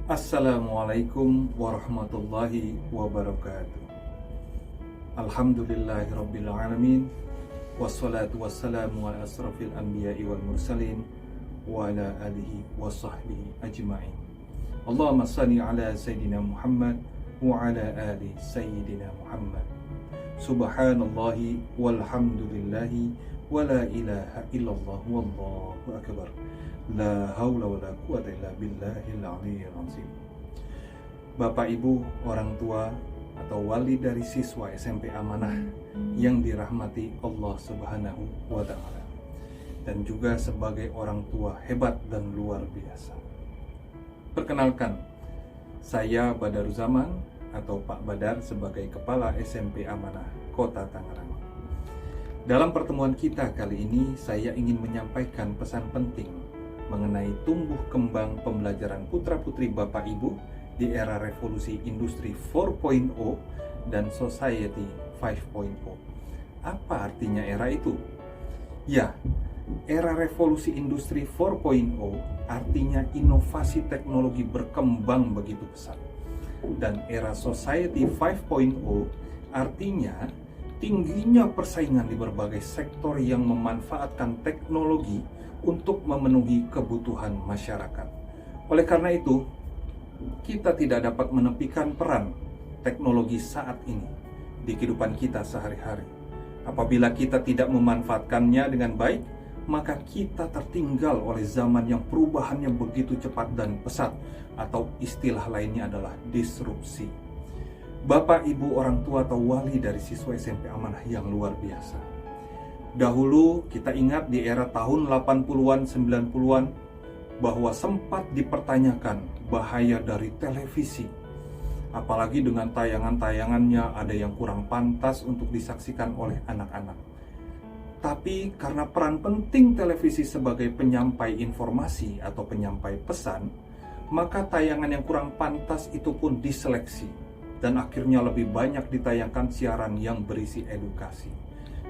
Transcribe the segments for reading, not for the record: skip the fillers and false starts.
Assalamualaikum warahmatullahi wabarakatuh. Alhamdulillahirabbil alamin. Wassalatu wassalamu ala asrafil anbiya'i wal mursalin wa ala alihi wa sahbihi ajma'in. Allahumma salli ala sayyidina Muhammad wa ala ali sayyidina Muhammad. Subhanallahi walhamdulillahi wa la ilaha illallah wallahu akbar. La haula wa la quwata illa billahil aliyyil azim. Bapak Ibu, orang tua atau wali dari siswa SMP Amanah yang dirahmati Allah Subhanahu wa taala, dan juga sebagai orang tua hebat dan luar biasa. Perkenalkan, saya Badaruzzaman atau Pak Badar sebagai Kepala SMP Amanah Kota Tangerang. Dalam pertemuan kita kali ini, saya ingin menyampaikan pesan penting mengenai tumbuh kembang pembelajaran putra-putri Bapak Ibu di era revolusi industri 4.0 dan society 5.0. Apa artinya era itu? Ya, era revolusi industri 4.0 artinya inovasi teknologi berkembang begitu pesat. Dan era society 5.0 artinya tingginya persaingan di berbagai sektor yang memanfaatkan teknologi untuk memenuhi kebutuhan masyarakat. Oleh karena itu, kita tidak dapat menepikan peran teknologi saat ini di kehidupan kita sehari-hari. Apabila kita tidak memanfaatkannya dengan baik, maka kita tertinggal oleh zaman yang perubahannya begitu cepat dan pesat, atau istilah lainnya adalah disrupsi. Bapak, Ibu, orang tua atau wali dari siswa SMP Amanah yang luar biasa. Dahulu kita ingat di era tahun 80-an, 90-an bahwa sempat dipertanyakan bahaya dari televisi. Apalagi dengan tayangan-tayangannya ada yang kurang pantas untuk disaksikan oleh anak-anak. Tapi karena peran penting televisi sebagai penyampai informasi atau penyampai pesan, maka tayangan yang kurang pantas itu pun diseleksi. Dan akhirnya lebih banyak ditayangkan siaran yang berisi edukasi.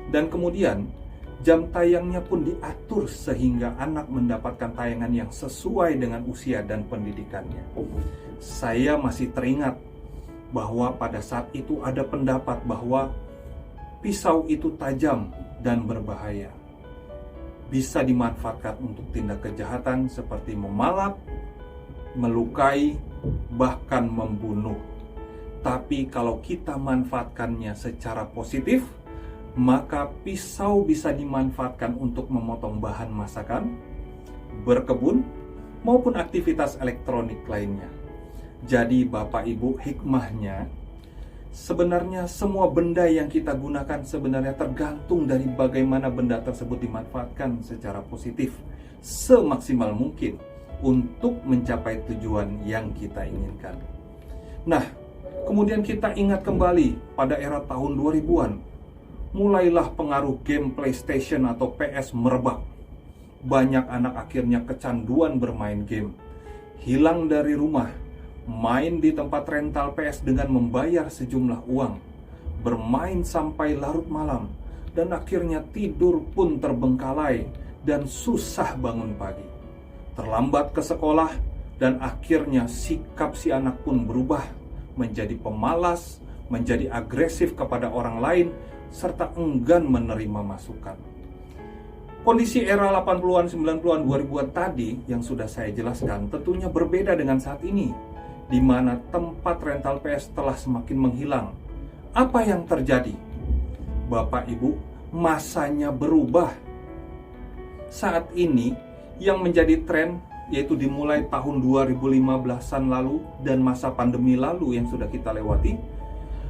Dan kemudian jam tayangnya pun diatur sehingga anak mendapatkan tayangan yang sesuai dengan usia dan pendidikannya. Saya masih teringat bahwa pada saat itu ada pendapat bahwa pisau itu tajam dan berbahaya. Bisa dimanfaatkan untuk tindak kejahatan seperti memalak, melukai, bahkan membunuh. Tapi kalau kita manfaatkannya secara positif, maka pisau bisa dimanfaatkan untuk memotong bahan masakan, berkebun, maupun aktivitas elektronik lainnya. Jadi Bapak Ibu, hikmahnya sebenarnya semua benda yang kita gunakan sebenarnya tergantung dari bagaimana benda tersebut dimanfaatkan secara positif semaksimal mungkin untuk mencapai tujuan yang kita inginkan. Nah, kemudian kita ingat kembali pada era tahun 2000-an. Mulailah pengaruh game PlayStation atau PS merebak. Banyak anak akhirnya kecanduan bermain game. Hilang dari rumah, main di tempat rental PS dengan membayar sejumlah uang, bermain sampai larut malam, dan akhirnya tidur pun terbengkalai dan susah bangun pagi. Terlambat ke sekolah, dan akhirnya sikap si anak pun berubah menjadi pemalas, menjadi agresif kepada orang lain, serta enggan menerima masukan. Kondisi era 80-an, 90-an, 2000-an tadi yang sudah saya jelaskan tentunya berbeda dengan saat ini, di mana tempat rental PS telah semakin menghilang. Apa yang terjadi? Bapak Ibu, masanya berubah. Saat ini yang menjadi tren yaitu dimulai tahun 2015-an lalu dan masa pandemi lalu yang sudah kita lewati,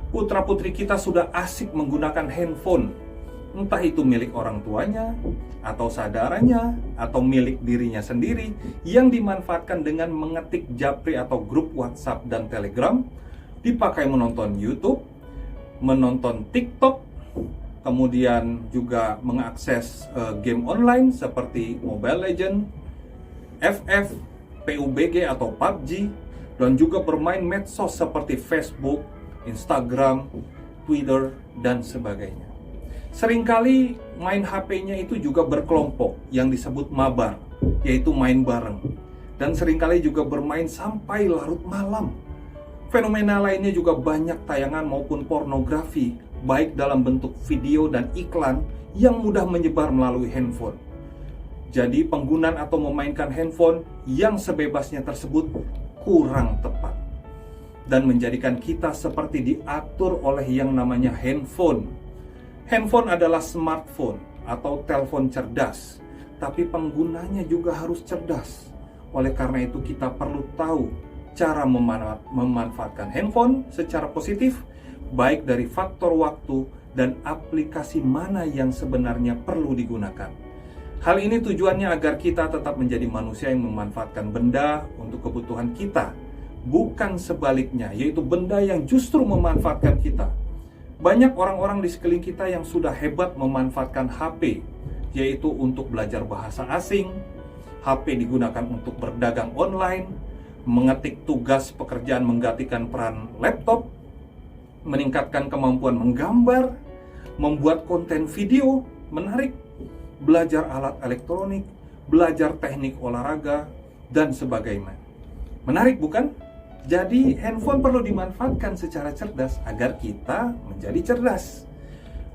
putra-putri kita sudah asik menggunakan handphone, entah itu milik orang tuanya, atau saudaranya, atau milik dirinya sendiri, yang dimanfaatkan dengan mengetik japri atau grup WhatsApp dan Telegram, dipakai menonton YouTube, menonton TikTok, kemudian juga mengakses game online seperti Mobile Legends, FF, PUBG atau PUBG, dan juga bermain medsos seperti Facebook, Instagram, Twitter, dan sebagainya. Seringkali main HP-nya itu juga berkelompok yang disebut mabar, yaitu main bareng. dan seringkali juga bermain sampai larut malam. Fenomena lainnya juga banyak tayangan maupun pornografi, baik dalam bentuk video dan iklan yang mudah menyebar melalui handphone. Jadi penggunaan atau memainkan handphone yang sebebasnya tersebut kurang tepat dan menjadikan kita seperti diatur oleh yang namanya handphone. Handphone adalah smartphone atau telepon cerdas, tapi penggunanya juga harus cerdas. Oleh karena itu kita perlu tahu cara memanfaatkan handphone secara positif, baik dari faktor waktu dan aplikasi mana yang sebenarnya perlu digunakan. Hal ini tujuannya agar kita tetap menjadi manusia yang memanfaatkan benda untuk kebutuhan kita, bukan sebaliknya, yaitu benda yang justru memanfaatkan kita. Banyak orang-orang di sekeliling kita yang sudah hebat memanfaatkan HP, yaitu untuk belajar bahasa asing. HP digunakan untuk berdagang online, mengetik tugas pekerjaan menggantikan peran laptop, meningkatkan kemampuan menggambar, membuat konten video menarik, belajar alat elektronik, belajar teknik olahraga, dan sebagainya. Menarik bukan? Jadi handphone perlu dimanfaatkan secara cerdas agar kita menjadi cerdas.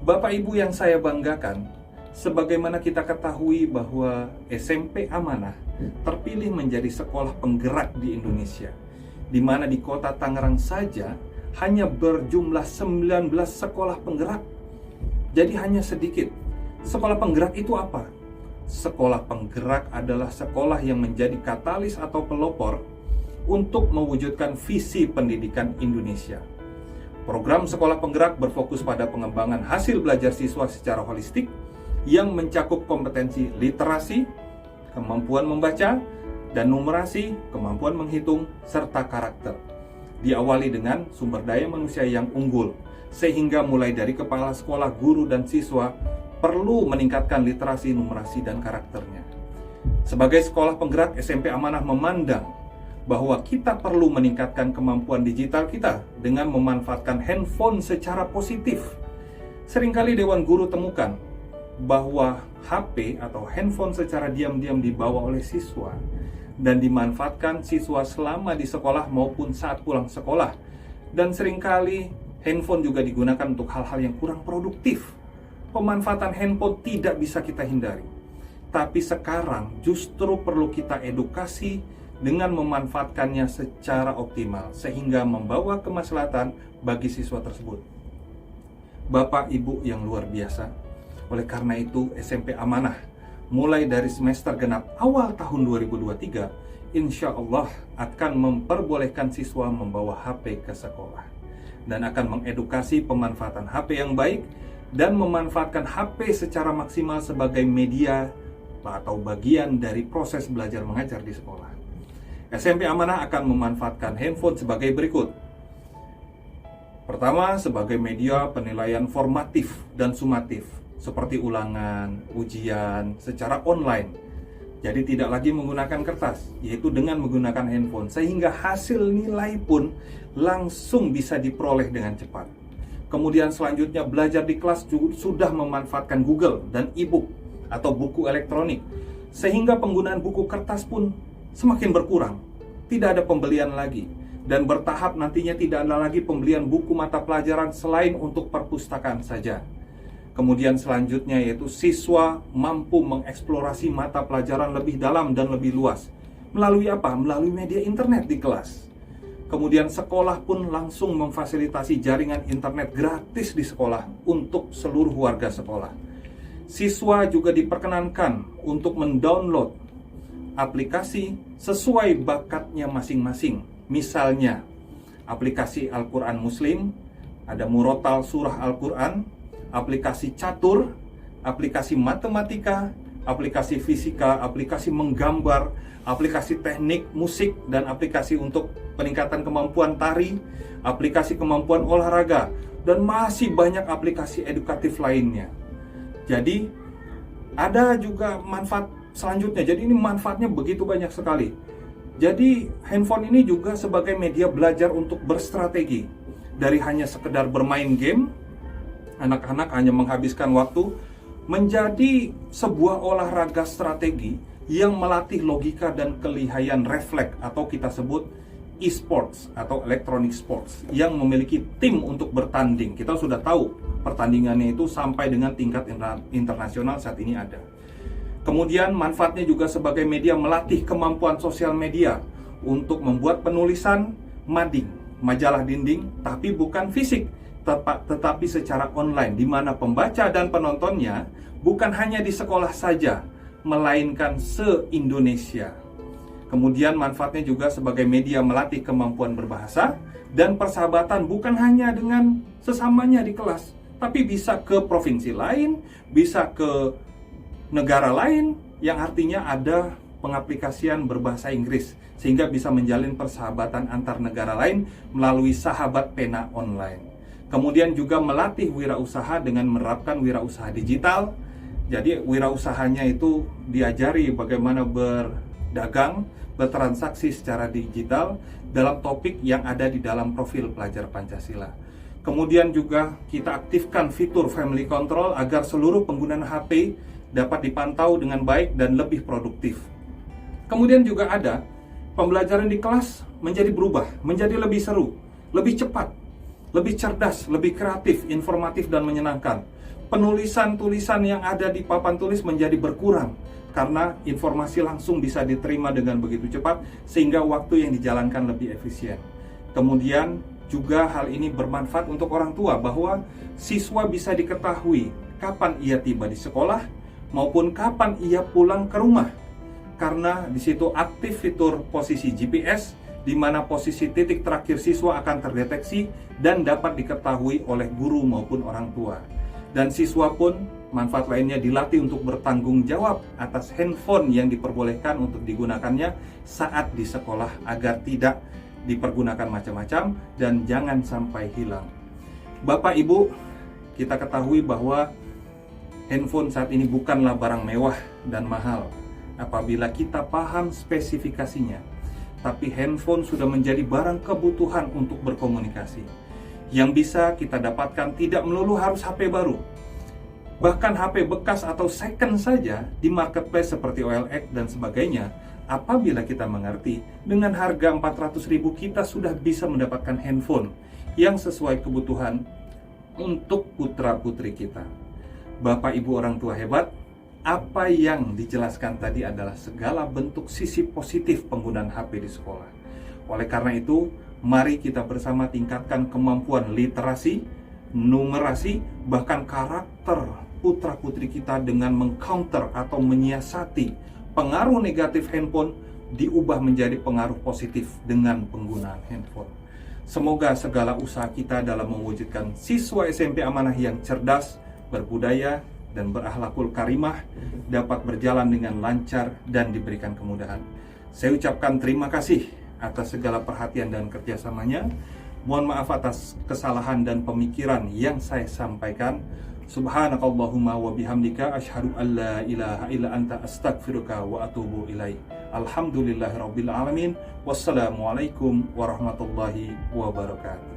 Bapak Ibu yang saya banggakan, sebagaimana kita ketahui bahwa SMP Amanah terpilih menjadi sekolah penggerak di Indonesia, di mana di kota Tangerang saja hanya berjumlah 19 sekolah penggerak. Jadi hanya sedikit. Sekolah penggerak itu apa? Sekolah penggerak adalah sekolah yang menjadi katalis atau pelopor untuk mewujudkan visi pendidikan Indonesia. Program sekolah penggerak berfokus pada pengembangan hasil belajar siswa secara holistik yang mencakup kompetensi literasi, kemampuan membaca, dan numerasi, kemampuan menghitung, serta karakter. Diawali dengan sumber daya manusia yang unggul, sehingga mulai dari kepala sekolah, guru, dan siswa perlu meningkatkan literasi, numerasi, dan karakternya. Sebagai sekolah penggerak, SMP Amanah memandang bahwa kita perlu meningkatkan kemampuan digital kita dengan memanfaatkan handphone secara positif. Seringkali Dewan Guru temukan bahwa HP atau handphone secara diam-diam dibawa oleh siswa dan dimanfaatkan siswa selama di sekolah maupun saat pulang sekolah. Dan seringkali handphone juga digunakan untuk hal-hal yang kurang produktif. Pemanfaatan handphone tidak bisa kita hindari. Tapi sekarang justru perlu kita edukasi dengan memanfaatkannya secara optimal sehingga membawa kemaslahatan bagi siswa tersebut. Bapak Ibu yang luar biasa, oleh karena itu SMP Amanah mulai dari semester genap awal tahun 2023 insya Allah akan memperbolehkan siswa membawa HP ke sekolah dan akan mengedukasi pemanfaatan HP yang baik dan memanfaatkan HP secara maksimal sebagai media atau bagian dari proses belajar mengajar di sekolah. SMP Amanah akan memanfaatkan handphone sebagai berikut. Pertama, sebagai media penilaian formatif dan sumatif, seperti ulangan, ujian, secara online. Jadi tidak lagi menggunakan kertas, yaitu dengan menggunakan handphone, sehingga hasil nilai pun langsung bisa diperoleh dengan cepat. Kemudian selanjutnya belajar di kelas sudah memanfaatkan Google dan e-book atau buku elektronik, sehingga penggunaan buku kertas pun semakin berkurang. Tidak ada pembelian lagi, dan bertahap nantinya tidak ada lagi pembelian buku mata pelajaran selain untuk perpustakaan saja. Kemudian selanjutnya yaitu siswa mampu mengeksplorasi mata pelajaran lebih dalam dan lebih luas. Melalui apa? Melalui media internet di kelas. Kemudian sekolah pun langsung memfasilitasi jaringan internet gratis di sekolah untuk seluruh warga sekolah. Siswa juga diperkenankan untuk mendownload aplikasi sesuai bakatnya masing-masing. Misalnya, aplikasi Al-Quran Muslim, ada Murotal Surah Al-Quran, aplikasi catur, aplikasi matematika, aplikasi fisika, aplikasi menggambar, aplikasi teknik musik, dan aplikasi untuk peningkatan kemampuan tari, aplikasi kemampuan olahraga, dan masih banyak aplikasi edukatif lainnya. Jadi, ada juga manfaat selanjutnya. Jadi ini manfaatnya begitu banyak sekali. Jadi handphone ini juga sebagai media belajar untuk berstrategi. Dari hanya sekedar bermain game, anak-anak hanya menghabiskan waktu, menjadi sebuah olahraga strategi yang melatih logika dan kelihayan refleks atau kita sebut e-sports atau electronic sports yang memiliki tim untuk bertanding. Kita sudah tahu pertandingannya itu sampai dengan tingkat internasional saat ini ada. Kemudian manfaatnya juga sebagai media melatih kemampuan sosial media untuk membuat penulisan mading, majalah dinding, tapi bukan fisik, tetapi secara online, di mana pembaca dan penontonnya bukan hanya di sekolah saja, melainkan se-Indonesia. Kemudian manfaatnya juga sebagai media melatih kemampuan berbahasa dan persahabatan bukan hanya dengan sesamanya di kelas, tapi bisa ke provinsi lain, bisa ke negara lain, yang artinya ada pengaplikasian berbahasa Inggris, sehingga bisa menjalin persahabatan antar negara lain melalui sahabat pena online. Kemudian juga melatih wirausaha dengan menerapkan wirausaha digital. Jadi wirausahanya itu diajari bagaimana berdagang, bertransaksi secara digital dalam topik yang ada di dalam profil pelajar Pancasila. Kemudian juga kita aktifkan fitur Family Control agar seluruh penggunaan HP dapat dipantau dengan baik dan lebih produktif. Kemudian juga ada pembelajaran di kelas menjadi berubah, menjadi lebih seru, lebih cepat, lebih cerdas, lebih kreatif, informatif, dan menyenangkan. Penulisan-tulisan yang ada di papan tulis menjadi berkurang karena informasi langsung bisa diterima dengan begitu cepat sehingga waktu yang dijalankan lebih efisien. Kemudian juga hal ini bermanfaat untuk orang tua bahwa siswa bisa diketahui kapan ia tiba di sekolah maupun kapan ia pulang ke rumah. Karena di situ aktif fitur posisi GPS di mana posisi titik terakhir siswa akan terdeteksi dan dapat diketahui oleh guru maupun orang tua. Dan siswa pun manfaat lainnya dilatih untuk bertanggung jawab atas handphone yang diperbolehkan untuk digunakannya saat di sekolah agar tidak dipergunakan macam-macam dan jangan sampai hilang. Bapak Ibu, kita ketahui bahwa handphone saat ini bukanlah barang mewah dan mahal apabila kita paham spesifikasinya. Tapi handphone sudah menjadi barang kebutuhan untuk berkomunikasi yang bisa kita dapatkan tidak melulu harus HP baru. Bahkan HP bekas atau second saja di marketplace seperti OLX dan sebagainya, apabila kita mengerti, dengan harga 400.000 kita sudah bisa mendapatkan handphone yang sesuai kebutuhan untuk putra-putri kita. Bapak Ibu orang tua hebat, apa yang dijelaskan tadi adalah segala bentuk sisi positif penggunaan HP di sekolah. Oleh karena itu, mari kita bersama tingkatkan kemampuan literasi, numerasi, bahkan karakter putra-putri kita dengan mengcounter atau menyiasati pengaruh negatif handphone diubah menjadi pengaruh positif dengan penggunaan handphone. Semoga segala usaha kita dalam mewujudkan siswa SMP amanah yang cerdas, berbudaya, dan berakhlakul karimah dapat berjalan dengan lancar dan diberikan kemudahan. Saya ucapkan terima kasih atas segala perhatian dan kerjasamanya. Mohon maaf atas kesalahan dan pemikiran yang saya sampaikan. Subhanakallahumma wa bihamdika asyhadu an la ilaha illa anta astaghfiruka wa atubu ilaik. Alhamdulillahirabbil alamin. Wassalamualaikum warahmatullahi wabarakatuh.